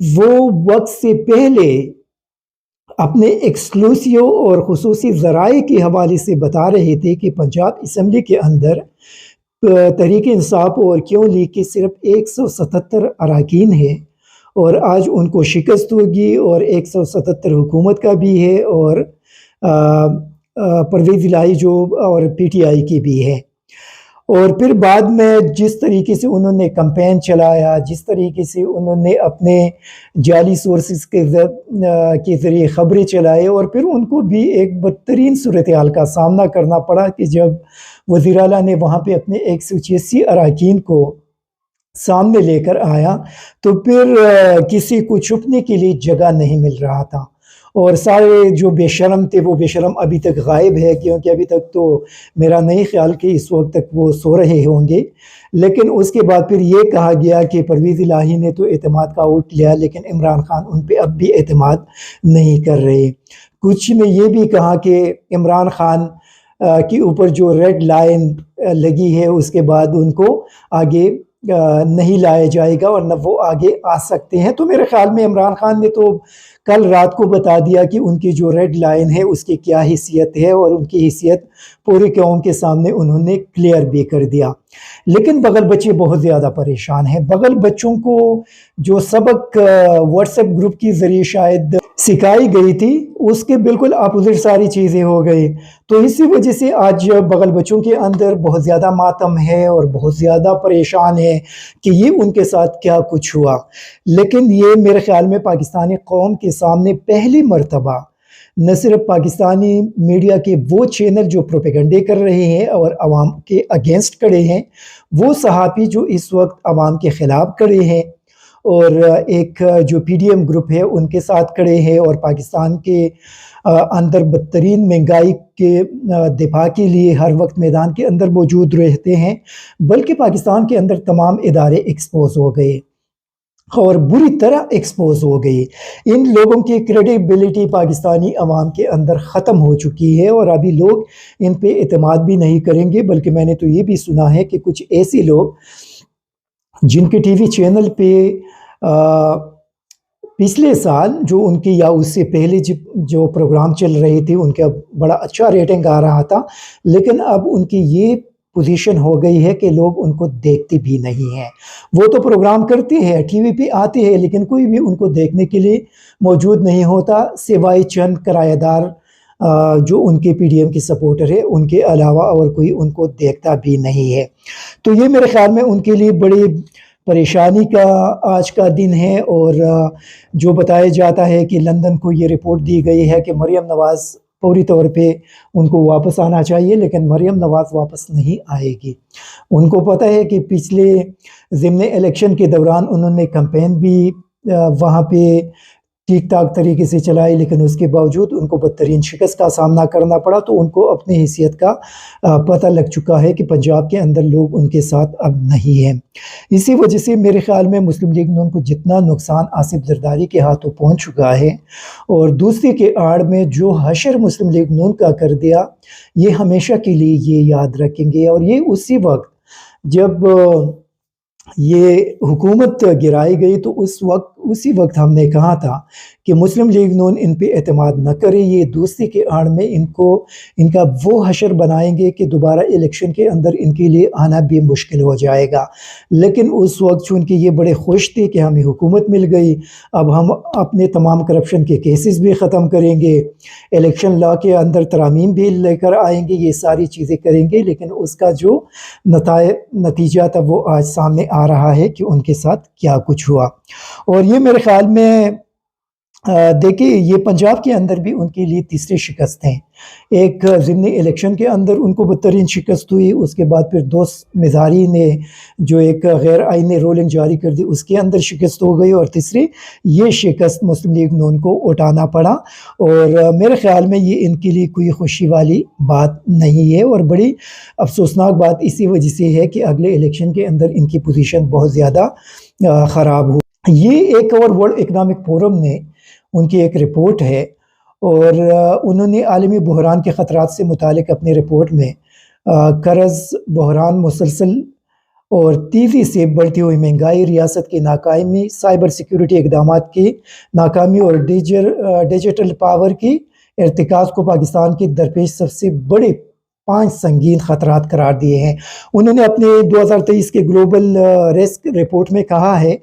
وہ وقت سے پہلے اپنے ایکسکلوسیو اور خصوصی ذرائع کے حوالے سے بتا رہے تھے کہ پنجاب اسمبلی کے اندر تحریک انصاف اور کیوں لیگ کے صرف 177 اراکین ہیں، اور آج ان کو شکست ہوگی، اور 177 حکومت کا بھی ہے، اور پرویز الہی جو اور پی ٹی آئی کی بھی ہے۔ اور پھر بعد میں جس طریقے سے انہوں نے کمپین چلایا، جس طریقے سے انہوں نے اپنے جعلی سورسز کے ذریعے خبریں چلائے، اور پھر ان کو بھی ایک بدترین صورتحال کا سامنا کرنا پڑا کہ جب وزیر اعلیٰ نے وہاں پہ اپنے 186 اراکین کو سامنے لے کر آیا تو پھر کسی کو چھپنے کے لیے جگہ نہیں مل رہا تھا، اور سارے جو بے شرم تھے وہ بے شرم ابھی تک غائب ہے، کیونکہ ابھی تک تو میرا نہیں خیال کہ اس وقت تک وہ سو رہے ہوں گے۔ لیکن اس کے بعد پھر یہ کہا گیا کہ پرویز الہی نے تو اعتماد کا ووٹ لیا، لیکن عمران خان ان پہ اب بھی اعتماد نہیں کر رہے۔ کچھ نے یہ بھی کہا کہ عمران خان کے اوپر جو ریڈ لائن لگی ہے اس کے بعد ان کو آگے نہیں لایا جائے گا اور نہ وہ آگے آ سکتے ہیں۔ تو میرے خیال میں عمران خان نے تو کل رات کو بتا دیا کہ ان کی جو ریڈ لائن ہے اس کی کیا حیثیت ہے، اور ان کی حیثیت پوری قوم کے سامنے انہوں نے کلیئر بھی کر دیا۔ لیکن بغل بچے بہت زیادہ پریشان ہیں۔ بغل بچوں کو جو سبق واٹس ایپ گروپ کی ذریعے شاید سکھائی گئی تھی اس کے بالکل اپوزٹ ساری چیزیں ہو گئی، تو اسی وجہ سے آج بغل بچوں کے اندر بہت زیادہ ماتم ہے اور بہت زیادہ پریشان ہے کہ یہ ان کے ساتھ کیا کچھ ہوا۔ لیکن یہ میرے خیال میں پاکستانی قوم کے سامنے پہلی مرتبہ نہ صرف پاکستانی میڈیا کے وہ چینل جو پروپیگنڈے کر رہے ہیں اور عوام کے اگینسٹ کھڑے ہیں، وہ صحافی جو اس وقت عوام کے خلاف کھڑے ہیں، اور ایک جو پی ڈی ایم گروپ ہے ان کے ساتھ کھڑے ہیں، اور پاکستان کے اندر بدترین مہنگائی کے دفاع کے لیے ہر وقت میدان کے اندر موجود رہتے ہیں، بلکہ پاکستان کے اندر تمام ادارے ایکسپوز ہو گئے اور بری طرح ایکسپوز ہو گئی۔ ان لوگوں کی کریڈیبلٹی پاکستانی عوام کے اندر ختم ہو چکی ہے، اور ابھی لوگ ان پہ اعتماد بھی نہیں کریں گے۔ بلکہ میں نے تو یہ بھی سنا ہے کہ کچھ ایسے لوگ جن کے ٹی وی چینل پہ پچھلے سال جو ان کی یا اس سے پہلے جو پروگرام چل رہے تھے ان کا بڑا اچھا ریٹنگ آ رہا تھا، لیکن اب ان کی یہ پوزیشن ہو گئی ہے کہ لوگ ان کو دیکھتے بھی نہیں ہیں۔ وہ تو پروگرام کرتے ہیں، ٹی وی پہ آتے ہیں، لیکن کوئی بھی ان کو دیکھنے کے لیے موجود نہیں ہوتا سوائے چند کرایہ دار جو ان کے پی ڈی ایم کی سپورٹر ہے، ان کے علاوہ اور کوئی ان کو دیکھتا بھی نہیں ہے۔ تو یہ میرے خیال میں ان کے لیے بڑی پریشانی کا آج کا دن ہے، اور جو بتایا جاتا ہے کہ لندن کو یہ رپورٹ دی گئی ہے کہ مریم نواز فوری طور پہ ان کو واپس آنا چاہیے، لیکن مریم نواز واپس نہیں آئے گی۔ ان کو پتہ ہے کہ پچھلے ضمن الیکشن کے دوران انہوں نے کمپین بھی وہاں پہ ٹھیک ٹھاک طریقے سے چلائی، لیکن اس کے باوجود ان کو بدترین شکست کا سامنا کرنا پڑا۔ تو ان کو اپنی حیثیت کا پتہ لگ چکا ہے کہ پنجاب کے اندر لوگ ان کے ساتھ اب نہیں ہیں۔ اسی وجہ سے میرے خیال میں مسلم لیگ نون کو جتنا نقصان آصف زرداری کے ہاتھوں پہنچ چکا ہے، اور دوسرے کے آڑ میں جو حشر مسلم لیگ نون کا کر دیا، یہ ہمیشہ کے لیے یہ یاد رکھیں گے۔ اور یہ اسی وقت جب یہ حکومت گرائی گئی تو اسی وقت ہم نے کہا تھا کہ مسلم لیگ نون ان پہ اعتماد نہ کرے، یہ دوستی کے آڑ میں ان کا وہ حشر بنائیں گے کہ دوبارہ الیکشن کے اندر ان کے لیے آنا بھی مشکل ہو جائے گا۔ لیکن اس وقت چونکہ یہ بڑے خوش تھے کہ ہمیں حکومت مل گئی، اب ہم اپنے تمام کرپشن کے کیسز بھی ختم کریں گے، الیکشن لا کے اندر ترامیم بھی لے کر آئیں گے، یہ ساری چیزیں کریں گے، لیکن اس کا جو نتیجہ تھا وہ آج سامنے آ رہا ہے کہ ان کے ساتھ کیا کچھ ہوا۔ اور یہ میرے خیال میں دیکھیں یہ پنجاب کے اندر بھی ان کے لیے تیسری شکست ہیں۔ ایک ضمنی الیکشن کے اندر ان کو بدترین شکست ہوئی، اس کے بعد پھر دوست مزاری نے جو ایک غیر آئینی رولنگ جاری کر دی اس کے اندر شکست ہو گئی، اور تیسری یہ شکست مسلم لیگ نون کو اٹھانا پڑا۔ اور میرے خیال میں یہ ان کے لیے کوئی خوشی والی بات نہیں ہے، اور بڑی افسوسناک بات اسی وجہ سے ہے کہ اگلے الیکشن کے اندر ان کی پوزیشن بہت زیادہ خراب ہو۔ یہ ایک اور ورلڈ اکنامک فورم نے ان کی ایک رپورٹ ہے، اور انہوں نے عالمی بحران کے خطرات سے متعلق اپنے رپورٹ میں قرض بحران مسلسل اور تیزی سے بڑھتی ہوئی مہنگائی، ریاست کی ناکامی، سائبر سیکیورٹی اقدامات کی ناکامی اور ڈیجیٹل پاور کی ارتکاز کو پاکستان کی درپیش سب سے بڑے 5 سنگین خطرات قرار دیے ہیں۔ انہوں نے اپنے 2023 کے گلوبل رسک رپورٹ میں کہا ہے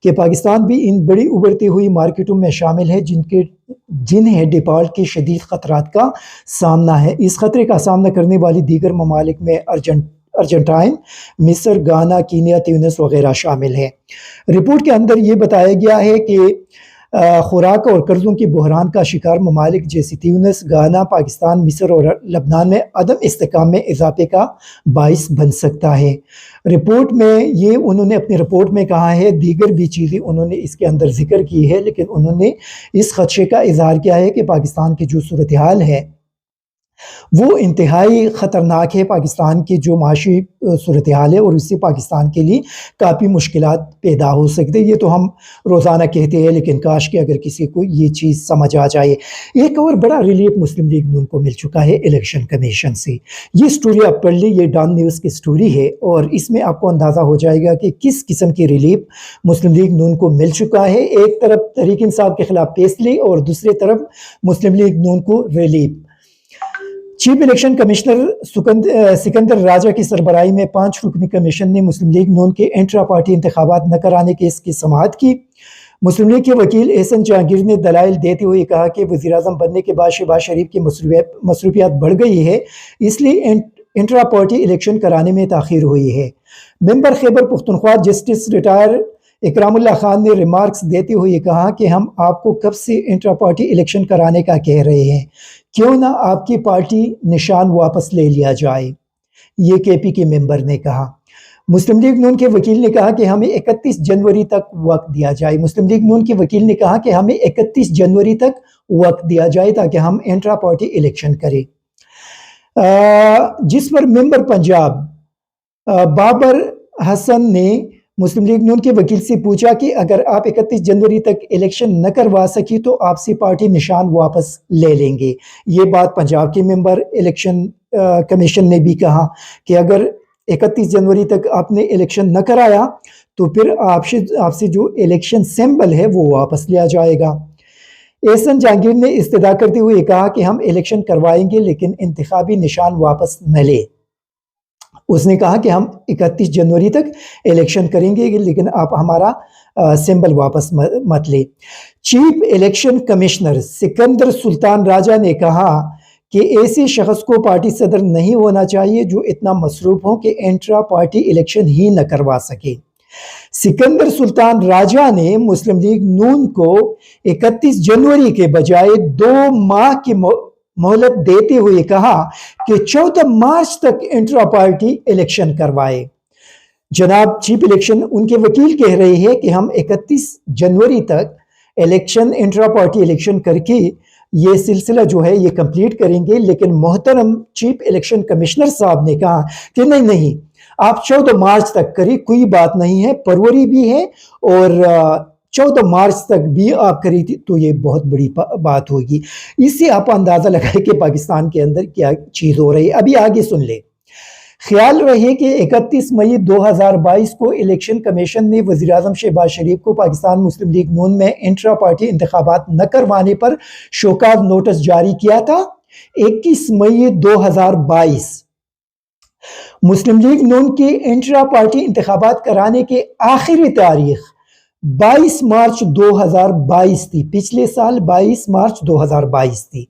کہ پاکستان بھی ان بڑی ابھرتی ہوئی مارکیٹوں میں شامل ہے جنہیں ڈیفالٹ کے شدید خطرات کا سامنا ہے۔ اس خطرے کا سامنا کرنے والی دیگر ممالک میں ارجنٹائن، مصر، گانا، کینیا، تیونس وغیرہ شامل ہیں۔ رپورٹ کے اندر یہ بتایا گیا ہے کہ خوراک اور قرضوں کی بحران کا شکار ممالک جیسے تیونس، گانا، پاکستان، مصر اور لبنان میں عدم استحکام میں اضافے کا باعث بن سکتا ہے۔ رپورٹ میں یہ انہوں نے اپنی رپورٹ میں کہا ہے، دیگر بھی چیزیں انہوں نے اس کے اندر ذکر کی ہے، لیکن انہوں نے اس خدشے کا اظہار کیا ہے کہ پاکستان کی جو صورتحال ہے وہ انتہائی خطرناک ہے۔ پاکستان کی جو معاشی صورتحال ہے اور اس سے پاکستان کے لیے کافی مشکلات پیدا ہو سکتے ہیں۔ یہ تو ہم روزانہ کہتے ہیں، لیکن کاش کہ اگر کسی کو یہ چیز سمجھ آ جائے۔ ایک اور بڑا ریلیف مسلم لیگ نون کو مل چکا ہے الیکشن کمیشن سے۔ یہ سٹوری آپ پڑھ لی، یہ ڈان نیوز کی سٹوری ہے، اور اس میں آپ کو اندازہ ہو جائے گا کہ کس قسم کی ریلیف مسلم لیگ نون کو مل چکا ہے۔ ایک طرف تحریک انصاف کے خلاف فیصلے اور دوسری طرف مسلم لیگ نون کو relief. Chief election commissioner Sikandar Raja کی سربراہی میں 5 رکنی کمیشن نے مسلم لیگ نون کے انٹرا پارٹی انتخابات نہ کرانے کیس کی سماعت کی۔ مسلم لیگ کے وکیل احسن جہانگیر نے دلائل دیتے ہوئے کہا کہ وزیراعظم بننے کے بعد شہباز شریف کی مصروفیات بڑھ گئی ہے، اس لیے انٹرا پارٹی الیکشن کرانے میں تاخیر ہوئی ہے۔ ممبر خیبر پختونخوا جسٹس ریٹائر اکرام اللہ خان نے ریمارکس دیتے ہوئے کہا کہ ہم آپ کو کب سے انٹرا پارٹی الیکشن کرانے کا کہہ رہے ہیں، کیوں نہ آپ کی پارٹی نشان واپس لے لیا جائے، یہ کے پی کے ممبر نے کہا۔ مسلم لیگ نون کے وکیل نے کہا کہ ہمیں 31 جنوری تک وقت دیا جائے۔ مسلم لیگ نون کے وکیل نے کہا کہ ہمیں 31 جنوری تک وقت دیا جائے تاکہ ہم انٹرا پارٹی الیکشن کریں، جس پر ممبر پنجاب بابر حسن نے مسلم لیگ نون کے وکیل سے پوچھا کہ اگر آپ 31 جنوری تک الیکشن نہ کروا سکی تو آپ سے پارٹی نشان واپس لے لیں گے۔ یہ بات پنجاب کے ممبر الیکشن کمیشن نے بھی کہا کہ اگر 31 جنوری تک آپ نے الیکشن نہ کرایا تو پھر آپ سے جو الیکشن سمبل ہے وہ واپس لیا جائے گا۔ احسن جہانگیر نے استدعا کرتے ہوئے کہا کہ ہم الیکشن کروائیں گے لیکن انتخابی نشان واپس نہ لیں۔ اس نے کہا کہ ہم 31 جنوری تک الیکشن کریں گے لیکن آپ ہمارا سمبل واپس مت لیں۔ چیف الیکشن کمشنر سکندر سلطان راجہ نے کہا کہ ایسے شخص کو پارٹی صدر نہیں ہونا چاہیے جو اتنا مصروف ہو کہ انٹرا پارٹی الیکشن ہی نہ کروا سکے۔ سکندر سلطان راجہ نے مسلم لیگ نون کو 31 جنوری کے بجائے 2 ماہ کی مہلت دیتے ہوئے کہا کہ 14 مارچ تک انٹرا پارٹی الیکشن کروائے۔ جناب چیف الیکشن ان کے وکیل کہہ رہے ہیں کہ ہم 31 جنوری تک انٹرا پارٹی الیکشن کر کے یہ سلسلہ جو ہے یہ کمپلیٹ کریں گے، لیکن محترم چیف الیکشن کمشنر صاحب نے کہا کہ نہیں آپ 14 مارچ تک کریں، کوئی بات نہیں ہے، فروری بھی ہے اور 14 مارچ تک بھی آپ کری تھی تو یہ بہت بڑی بات ہوگی۔ اس سے آپ اندازہ لگائیں کہ پاکستان کے اندر کیا چیز ہو رہی ہے۔ ابھی آگے سن لیں۔ خیال رہے کہ 31 مئی 2022 کو الیکشن کمیشن نے وزیراعظم شہباز شریف کو پاکستان مسلم لیگ نون میں انٹرا پارٹی انتخابات نہ کروانے پر شوکاز نوٹس جاری کیا تھا۔ 21 مئی 2022 مسلم لیگ نون کے انٹرا پارٹی انتخابات کرانے کے آخری تاریخ 22 مارچ 2022 تھی، پچھلے سال 22 مارچ 2022 تھی۔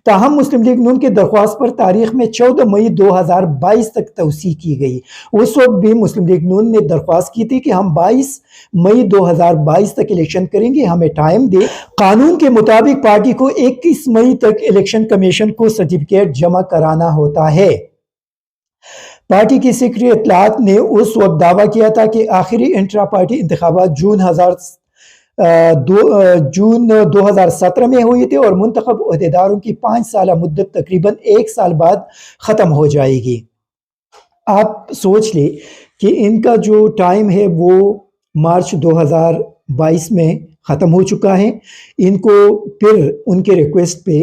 تاہم مسلم لیگ نون کے درخواست پر تاریخ میں 14 مئی 2022 تک توسیع کی گئی۔ اس وقت بھی مسلم لیگ نون نے درخواست کی تھی کہ ہم 22 مئی 2022 تک الیکشن کریں گے، ہمیں ٹائم دے۔ قانون کے مطابق پارٹی کو 21 مئی تک الیکشن کمیشن کو سرٹیفکیٹ جمع کرانا ہوتا ہے۔ پارٹی کی سیکرٹری اطلاعات نے اس وقت دعویٰ کیا تھا کہ آخری انٹرا پارٹی انتخابات جون 2017 میں ہوئی تھے اور منتخب عہدیداروں کی 5 سالہ مدت تقریباً 1 سال بعد ختم ہو جائے گی۔ آپ سوچ لیں کہ ان کا جو ٹائم ہے وہ مارچ 2022 میں ختم ہو چکا ہے۔ ان کو پھر ان کے ریکویسٹ پہ